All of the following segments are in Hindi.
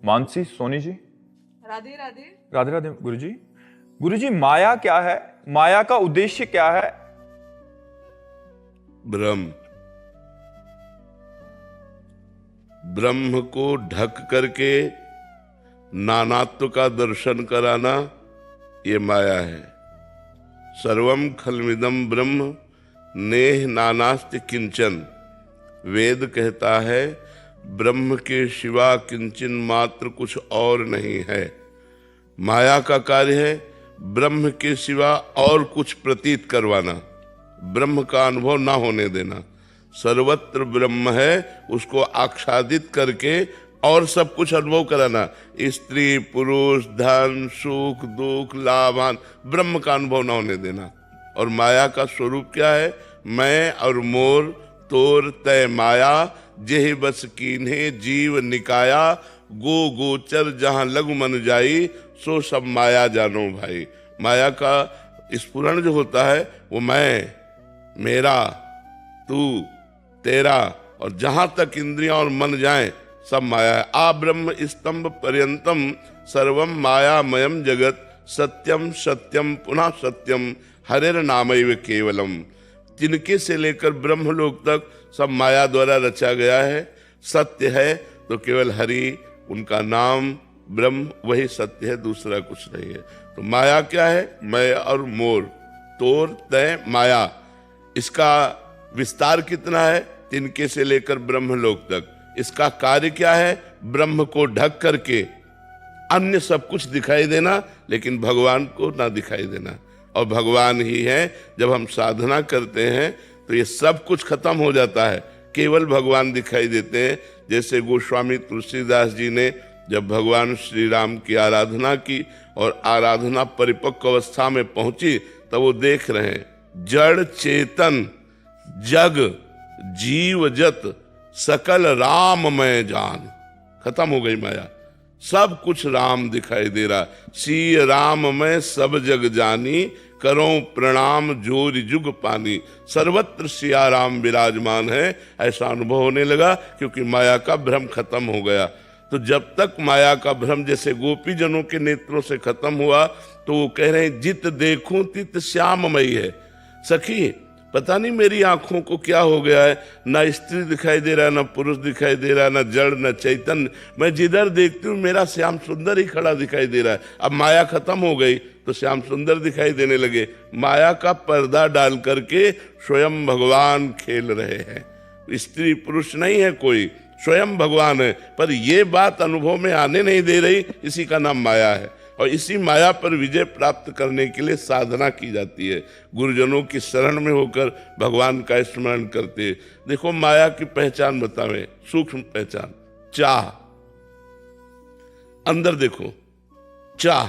मानसी, सोनी जी, राधे राधे। राधे राधे। गुरुजी, गुरुजी, माया क्या है? माया का उद्देश्य क्या है? ब्रह्म को ढक करके नानात्व का दर्शन कराना, ये माया है। सर्वम खलमिदम ब्रह्म नेह नानास्ति किंचन। वेद कहता है ब्रह्म के सिवा किंचन मात्र कुछ और नहीं है। माया का कार्य है ब्रह्म के सिवा और कुछ प्रतीत करवाना, ब्रह्म का अनुभव ना होने देना। सर्वत्र ब्रह्म है, उसको आच्छादित करके और सब कुछ अनुभव कराना। स्त्री पुरुष धन सुख दुख लाभान, ब्रह्म का अनुभव ना होने देना। और माया का स्वरूप क्या है? मैं और मोर तोर तय माया, जेहि बस कीन्हे जीव निकाया। गो गोचर जहां लघु मन जाई, सो सब माया जानो भाई। माया का स्फुरण जो होता है वो मैं, मेरा, तू, तेरा, और जहां तक इंद्रियां और मन जाएं सब माया है। आ ब्रह्म स्तंभ पर्यंतम सर्वम मायामयम जगत, सत्यम सत्यम पुनः सत्यम हरेर नामैव केवलम। तिनके से लेकर ब्रह्मलोक तक सब माया द्वारा रचा गया है। सत्य है तो केवल हरि, उनका नाम ब्रह्म, वही सत्य है, दूसरा कुछ नहीं है। तो माया क्या है? मैं और मोर तोर तय माया। इसका विस्तार कितना है? तिनके से लेकर ब्रह्मलोक तक। इसका कार्य क्या है? ब्रह्म को ढक करके अन्य सब कुछ दिखाई देना, लेकिन भगवान को ना दिखाई देना। और भगवान ही है। जब हम साधना करते हैं तो ये सब कुछ खत्म हो जाता है, केवल भगवान दिखाई देते हैं। जैसे गोस्वामी तुलसीदास जी ने जब भगवान श्री राम की आराधना की और आराधना परिपक्व अवस्था में पहुंची, तब वो देख रहे हैं जड़ चेतन जग जीव जत सकल राम मैं जान। खत्म हो गई माया, सब कुछ राम दिखाई दे रहा। सी राम मैं सब जग जानी, करो प्रणाम जोर जुग पानी। सर्वत्र सिया राम विराजमान है, ऐसा अनुभव होने लगा, क्योंकि माया का भ्रम खत्म हो गया। तो जब तक माया का भ्रम जैसे गोपी जनों के नेत्रों से खत्म हुआ, तो वो कह रहे हैं जित देखूं तित श्याममयी है। सखी, पता नहीं मेरी आंखों को क्या हो गया है, ना स्त्री दिखाई दे रहा है, ना पुरुष दिखाई दे रहा है, ना जड़ न चैतन्य। मैं जिधर देखती हूँ मेरा श्याम सुंदर ही खड़ा दिखाई दे रहा है। अब माया खत्म हो गई तो श्याम सुंदर दिखाई देने लगे। माया का पर्दा डाल करके स्वयं भगवान खेल रहे हैं। स्त्री पुरुष नहीं है कोई, स्वयं भगवान है। पर ये बात अनुभव में आने नहीं दे रही, इसी का नाम माया है। और इसी माया पर विजय प्राप्त करने के लिए साधना की जाती है। गुरुजनों की शरण में होकर भगवान का स्मरण करते। देखो माया की पहचान बतावे, सूक्ष्म पहचान। चाह, अंदर देखो, चाह,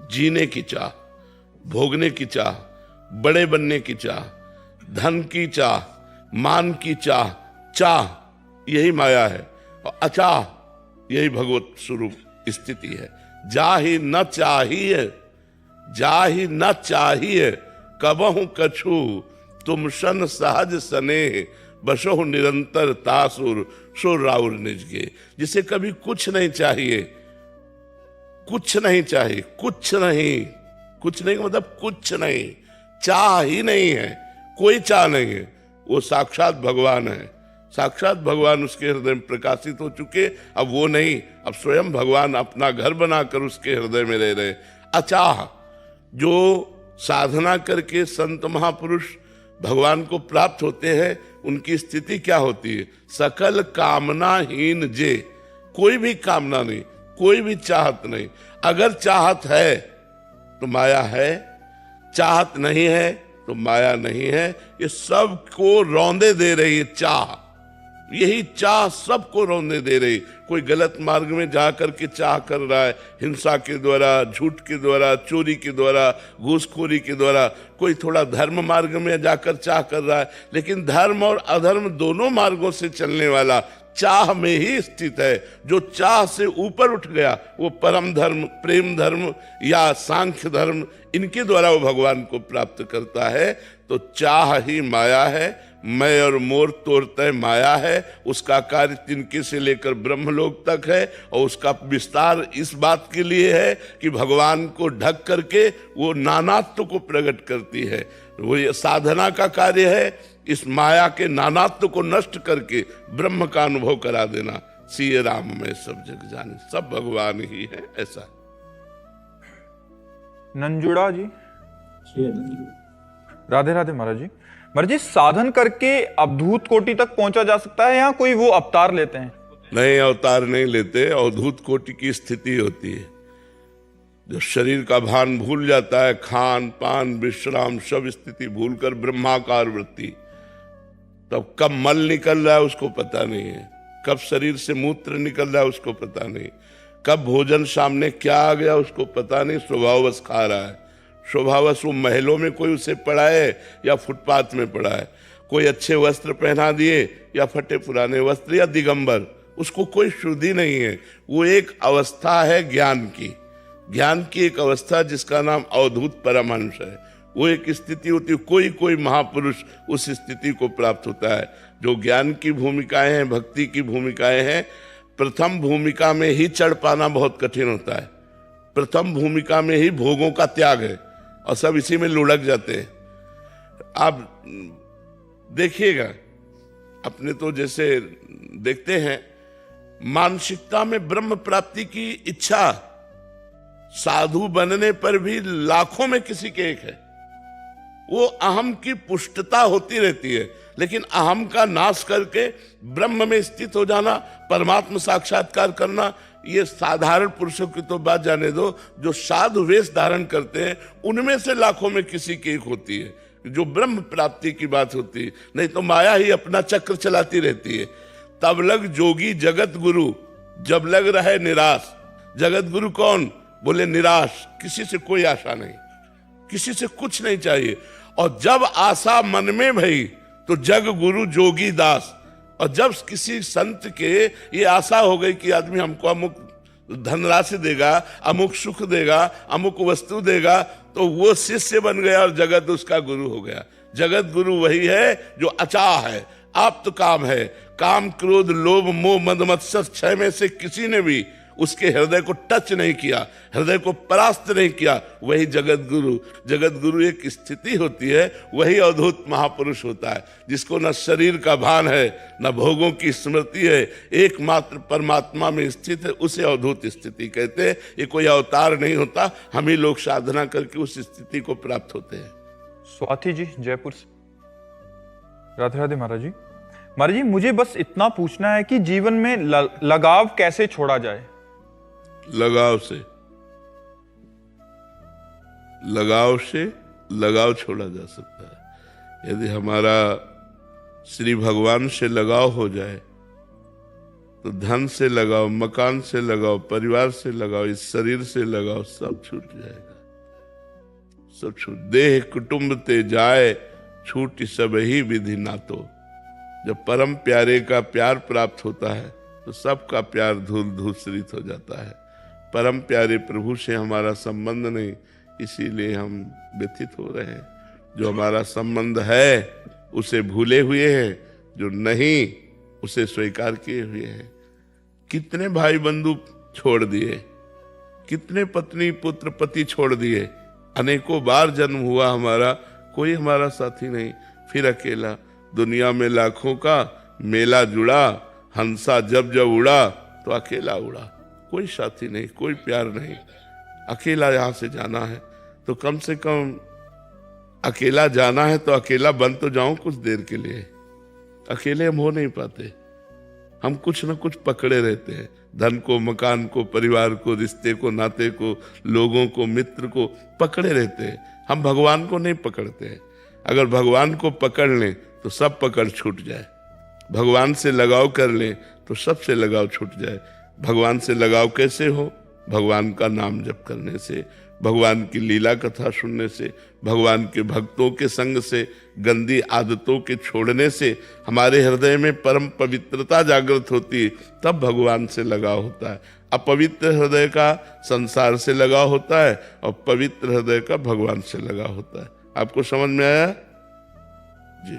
जीने की चाह, भोगने की चाह, बड़े बनने की चाह, धन की चाह, मान की चाह। चाह यही माया है, और अचाह यही भगवत स्वरूप स्थिति है। जाहि न चाहिए, जाहि न चाहिए, कबहु कछु तुम सन सहज सने, बसहु निरंतर तासुर सो राउर निजगे। जिसे कभी कुछ नहीं चाहिए, कुछ नहीं चाहिए, कुछ नहीं, कुछ नहीं मतलब कुछ नहीं, चाह ही नहीं है, कोई चाह नहीं है, वो साक्षात भगवान है। साक्षात भगवान उसके हृदय में प्रकाशित हो चुके। अब वो नहीं, अब स्वयं भगवान अपना घर बनाकर उसके हृदय में रह रहे। अचाह, जो साधना करके संत महापुरुष भगवान को प्राप्त होते हैं, उनकी स्थिति क्या होती है? सकल कामनाहीन जे, कोई भी कामना नहीं, कोई भी चाहत नहीं। अगर चाहत है तो माया है, चाहत नहीं है तो माया नहीं है। ये सबको रौंदे दे रही है चाह, यही चाह सबको रोने दे रही। कोई गलत मार्ग में जाकर के चाह कर रहा है, हिंसा के द्वारा, झूठ के द्वारा, चोरी के द्वारा, घूसखोरी के द्वारा। कोई थोड़ा धर्म मार्ग में जाकर चाह कर रहा है, लेकिन धर्म और अधर्म दोनों मार्गों से चलने वाला चाह में ही स्थित है। जो चाह से ऊपर उठ गया वो परम धर्म, प्रेम धर्म या सांख्य धर्म, इनके द्वारा वो भगवान को प्राप्त करता है। तो चाह ही माया है। मैं और मोर तोड़ते माया है, उसका कार्य तिनके से लेकर ब्रह्मलोक तक है, और उसका विस्तार इस बात के लिए है कि भगवान को ढक करके वो नानात्व को प्रकट करती है। वो ये साधना का कार्य है, इस माया के नानात्व को नष्ट करके ब्रह्म का अनुभव करा देना। सिय राम में सब जग जाने, सब भगवान ही है, ऐसा। नंजुड़ा जी, राधे राधे महाराज जी। महाराज जी, साधन करके अवधूत कोटि तक पहुंचा जा सकता है या कोई वो अवतार लेते हैं? नहीं, अवतार नहीं लेते, अवधूत कोटि की स्थिति होती है। जो शरीर का भान भूल जाता है, खान पान विश्राम सब स्थिति भूलकर ब्रह्माकार वृत्ति, तब कब मल निकल रहा है उसको पता नहीं है, कब शरीर से मूत्र निकल रहा है उसको पता नहीं, कब भोजन सामने क्या आ गया उसको पता नहीं, स्वभाववश खा रहा है। स्वभावश वो महलों में कोई उसे पड़ा है या फुटपाथ में पड़ा है, कोई अच्छे वस्त्र पहना दिए या फटे पुराने वस्त्र या दिगंबर, उसको कोई शुद्धि नहीं है। वो एक अवस्था है ज्ञान की एक अवस्था जिसका नाम अवधूत परमहंस है। वो एक स्थिति होती है, कोई महापुरुष उस स्थिति को प्राप्त होता है। जो ज्ञान की भूमिकाएं हैं, भक्ति की भूमिकाएं हैं, प्रथम भूमिका में ही चढ़ पाना बहुत कठिन होता है। प्रथम भूमिका में ही भोगों का त्याग है और सब इसी में लुढ़क जाते हैं। आप देखिएगा, अपने तो जैसे देखते हैं, मानसिकता में ब्रह्म प्राप्ति की इच्छा साधु बनने पर भी लाखों में किसी के एक है। वो अहम की पुष्टता होती रहती है, लेकिन अहम का नाश करके ब्रह्म में स्थित हो जाना, परमात्मा साक्षात्कार करना, ये साधारण पुरुषों की तो बात जाने दो, जो साधु वेश धारण करते हैं उनमें से लाखों में किसी की एक होती है जो ब्रह्म प्राप्ति की बात होती है। नहीं तो माया ही अपना चक्र चलाती रहती है। तब लग जोगी जगत गुरु, जब लग रहे निराश। जगत गुरु कौन? बोले निराश, किसी से कोई आशा नहीं, किसी से कुछ नहीं चाहिए। और जब आशा मन में भई तो जग गुरु जोगी दास। और जब किसी संत के ये आशा हो गई कि आदमी हमको अमुक धनराशि देगा, अमुक सुख देगा, अमुक वस्तु देगा, तो वो शिष्य बन गया और जगत उसका गुरु हो गया। जगत गुरु वही है जो अचाह है, आप्त काम है। काम क्रोध लोभ मोह मद मत्सर छह में से किसी ने भी उसके हृदय को टच नहीं किया, हृदय को परास्त नहीं किया, वही जगत गुरु। जगत गुरु एक स्थिति होती है, वही अवधूत महापुरुष होता है, जिसको न शरीर का भान है न भोगों की स्मृति है, एकमात्र परमात्मा में स्थित है, उसे अवधूत स्थिति कहते हैं। ये कोई अवतार नहीं होता, हम ही लोग साधना करके उस स्थिति को प्राप्त होते हैं। स्वाति जी, जयपुर से। राधे राधे महाराज जी। महाराज जी, मुझे बस इतना पूछना है कि जीवन में लगाव कैसे छोड़ा जाए? लगाव से लगाव छोड़ा जा सकता है। यदि हमारा श्री भगवान से लगाव हो जाए तो धन से लगाव, मकान से लगाव, परिवार से लगाव, इस शरीर से लगाव, सब छूट जाएगा, सब छूट। देह कुटुंब ते जाए, छूट सब ही विधि नातो। जब परम प्यारे का प्यार प्राप्त होता है तो सबका प्यार धूल धूसरित हो जाता है। परम प्यारे प्रभु से हमारा संबंध नहीं, इसीलिए हम व्यथित हो रहे हैं। जो हमारा संबंध है उसे भूले हुए हैं, जो नहीं उसे स्वीकार किए हुए हैं। कितने भाई बंधु छोड़ दिए, कितने पत्नी पुत्र पति छोड़ दिए, अनेकों बार जन्म हुआ हमारा, कोई हमारा साथी नहीं, फिर अकेला। दुनिया में लाखों का मेला जुड़ा, हंसा जब जब उड़ा तो अकेला उड़ा, कोई साथी नहीं, कोई प्यार नहीं, अकेला यहाँ से जाना है। तो कम से कम अकेला जाना है तो अकेला बन तो जाऊं कुछ देर के लिए। अकेले हम हो नहीं पाते, हम कुछ न कुछ पकड़े रहते हैं, धन को, मकान को, परिवार को, रिश्ते को, नाते को, लोगों को, मित्र को पकड़े रहते हैं। हम भगवान को नहीं पकड़ते हैं। अगर भगवान को पकड़ लें तो सब पकड़ छूट जाए, भगवान से लगाव कर लें तो सबसे लगाव छूट जाए। भगवान से लगाव कैसे हो? भगवान का नाम जप करने से, भगवान की लीला कथा सुनने से, भगवान के भक्तों के संग से, गंदी आदतों के छोड़ने से हमारे हृदय में परम पवित्रता जागृत होती है, तब भगवान से लगाव होता है। अपवित्र हृदय का संसार से लगाव होता है और पवित्र हृदय का भगवान से लगाव होता है। आपको समझ में आया जी?